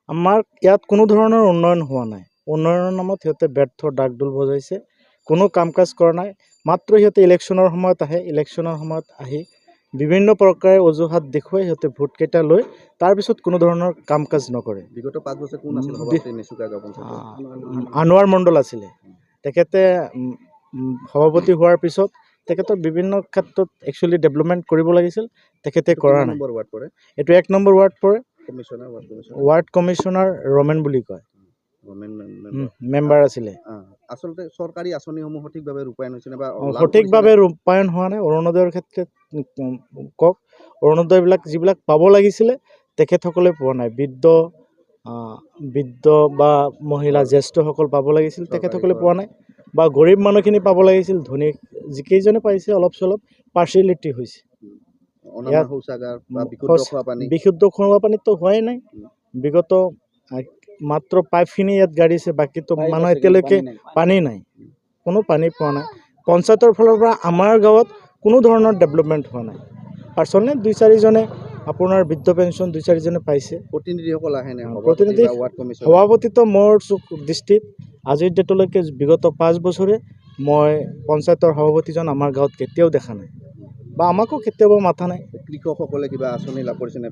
আমাৰ ইয়াত কোনো ধৰণৰ উন্নয়ন হোৱা নাই। উন্নয়নৰ নামত সিহঁতে ব্যৰ্থ ডাকডোল বজাইছে, কোনো কাম কাজ কৰা নাই। মাত্ৰ সিহঁতে ইলেকশ্যনৰ সময়ত আহে, ইলেকশ্যনৰ সময়ত আহি বিভিন্ন প্ৰকাৰে অজুহাত দেখুৱাই সিহঁতে ভোটকেইটা লৈ তাৰপিছত কোনো ধৰণৰ কাম কাজ নকৰে। বিগত 5 বছৰ কোন আছিল সভাপতি নিচুকা গাঁও পঞ্চায়তৰ? আনোৱাৰ মণ্ডল আছিলে। তেখেতে সভাপতি হোৱাৰ পিছত তেখেতৰ বিভিন্ন ক্ষেত্ৰত একচুৱেলি ডেভেলপমেণ্ট কৰিব লাগিছিল, তেখেতে কৰা নাই। এইটো 1 নম্বৰ ৱাৰ্ড পৰে। ৱাৰ্ড কমিশ্যনাৰ ৰমেন বুলি কয়, মেম্বাৰ আছিলে। আচলতে চৰকাৰী আঁচনিসমূহ সঠিকভাৱে ৰূপায়ণ হৈছে বা সঠিকভাৱে ৰূপায়ণ হোৱা নাই। অৰুণোদয়ৰ ক্ষেত্ৰত কওক, অৰুণোদয়বিলাক যিবিলাক পাব লাগিছিলে তেখেতসকলে পোৱা নাই। বৃদ্ধ বা মহিলা জ্যেষ্ঠসকল পাব লাগিছিল, তেখেতসকলে পোৱা নাই। বা গৰীব মানুহখিনি পাব লাগিছিল, ধনী যিকেইজনে পাইছে অলপ চলপ পাৰ্চিয়েলিটি হৈছে। বিশুদ্ধ খোৱা পানীতো হোৱাই নাই। বিগত মাত্ৰ পাইপখিনি ইয়াত গাড়িছে, বাকীতো মানুহ এতিয়ালৈকে পানী নাই, কোনো পানী পোৱা নাই। পঞ্চায়তৰ ফালৰ পৰা আমাৰ গাঁৱত কোনো ধৰণৰ ডেভেলপমেণ্ট হোৱা নাই। পাৰ্চনেলি 2-4জনে আপোনাৰ বৃদ্ধ পেঞ্চন 2-4জনে পাইছে। প্ৰতিনিধিসকল আহে নে? প্ৰতিনিধি সভাপতিটো মোৰ দৃষ্টিত আজিৰ ডেটলৈকে বিগত 5 বছৰে মই পঞ্চায়তৰ সভাপতিজন আমাৰ গাঁৱত কেতিয়াও দেখা নাই, বা আমাকো কেতিয়াবা মাথা নাই। কৃষকসকলে কিবা আঁচনি লাভ কৰিছে নে?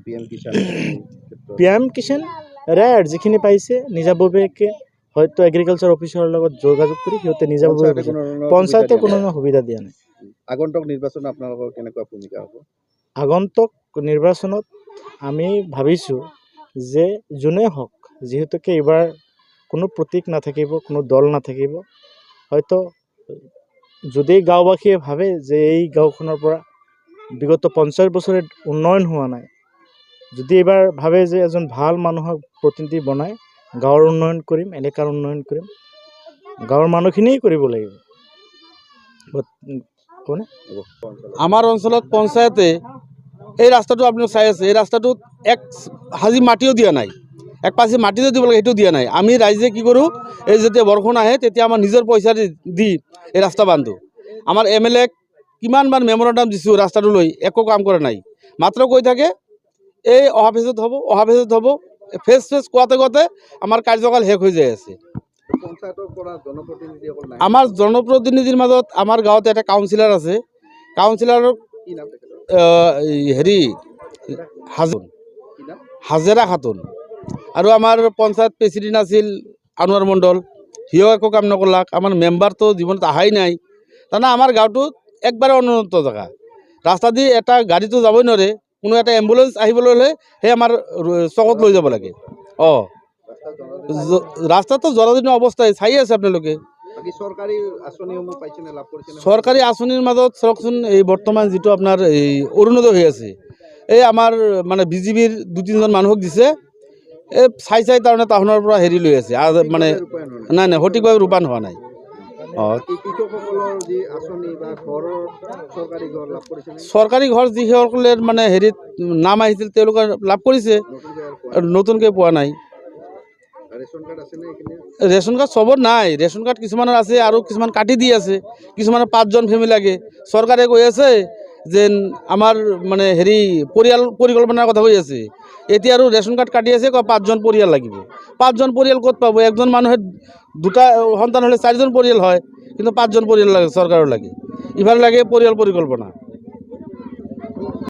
PM কিষাণ ৰেয়াৰ যিখিনি পাইছে নিজাববীয়াকৈ হয়তো এগ্ৰিকালচাৰ অফিচাৰৰ লগত যোগাযোগ কৰি সিহঁতে নিজাববীয়াকৈ পঞ্চায়তে কোনো সুবিধা দিয়া নাই। আগন্তুক নিৰ্বাচনত আপোনালোকৰ কেনেকুৱা ভূমিকা হ'ব? আগন্তুক নিৰ্বাচনত আমি ভাবিছোঁ যে যোনে হওক, যিহেতুকে এইবাৰ কোনো প্ৰতীক নাথাকিব, কোনো দল নাথাকিব, হয়তো যদি গাঁওবাসীয়ে ভাবে যে এই গাঁওখনৰ পৰা বিগত 50 বছৰে উন্নয়ন হোৱা নাই, যদি এইবাৰ ভাবে যে এজন ভাল মানুহক প্ৰতিনিধি বনাই গাঁৱৰ উন্নয়ন কৰিম, এলেকাৰ উন্নয়ন কৰিম, গাঁৱৰ মানুহখিনিয়ে কৰিব লাগিব। আমাৰ অঞ্চলত পঞ্চায়তে এই ৰাস্তাটো আপুনি চাই আছে, এই ৰাস্তাটোত এক হাজি মাটিও দিয়া নাই, এক পাচি মাটিও দিব লাগে, সেইটো দিয়া নাই। আমি ৰাইজে কি কৰোঁ, এই যেতিয়া বৰষুণ আহে তেতিয়া আমাৰ নিজৰ পইচা দি এই ৰাস্তা বান্ধো। আমাৰ MLA কিমানবাৰ মেমৰেণ্ডাম দিছোঁ ৰাস্তাটো লৈ, একো কাম কৰা নাই। মাত্ৰ কৈ থাকে এই অহা ফেজত হ'ব, অহা ফেজত হ'ব। ফেজ কোৱাতে আমাৰ কাৰ্যকাল শেষ হৈ যায় আছে। আমাৰ জনপ্ৰতিনিধিৰ মাজত আমাৰ গাঁৱত এটা কাউন্সিলাৰ আছে, কাউন্সিলাৰৰ হাজেৰা খাতুন, আৰু আমাৰ পঞ্চায়ত প্ৰেচিডেণ্ট আছিল আনোৱাৰ মণ্ডল, সিও একো কাম নকৰলাক। আমাৰ মেম্বাৰটো জীৱনত অহাই নাই। তাৰমানে আমাৰ গাঁৱটোত একবাৰে অনুন্নত জেগা, ৰাস্তা দি এটা গাড়ীটো যাবই নোৱাৰে। কোনো এটা এম্বুলেঞ্চ আহিবলৈ হ'লে সেই আমাৰ চকত লৈ যাব লাগে। ৰাস্তাটো জৰাজীৰ্ণ অৱস্থাই চাই আছে আপোনালোকে। চৰকাৰী আঁচনিৰ মাজত চাওকচোন, এই বৰ্তমান যিটো আপোনাৰ এই অৰুণোদয় হৈ আছে, এই আমাৰ মানে BJPৰ 2-3জন মানুহক দিছে, এই চাই তাৰমানে টাউনৰ পৰা হেৰি লৈ আছে, মানে নাই সঠিকভাৱে ৰূপায়ণ হোৱা নাই। চৰকাৰী ঘৰ যিসকলে মানে হেৰিত নাম আহিছিল তেওঁলোকে লাভ কৰিছে, নতুনকৈ পোৱা নাই। ৰেচন কাৰ্ড চবৰ নাই, ৰেচন কাৰ্ড কিছুমানৰ আছে আৰু কিছুমান কাটি দি আছে, কিছুমানৰ 5জন ফেমিলি লাগে। চৰকাৰে কৈ আছে যে আমাৰ মানে হেৰি পৰিয়াল পৰিকল্পনাৰ কথা কৈ আছে, এতিয়া আৰু ৰেচন কাৰ্ড কাটি আছে, 5জন পৰিয়াল লাগিব। 5জন পৰিয়াল ক'ত পাব? একজন মানুহে 2টা সন্তান হ'লে 4জন পৰিয়াল হয়, কিন্তু 5জন পৰিয়াল লাগে চৰকাৰৰ লাগে। ইফালে লাগে পৰিয়াল পৰিকল্পনা।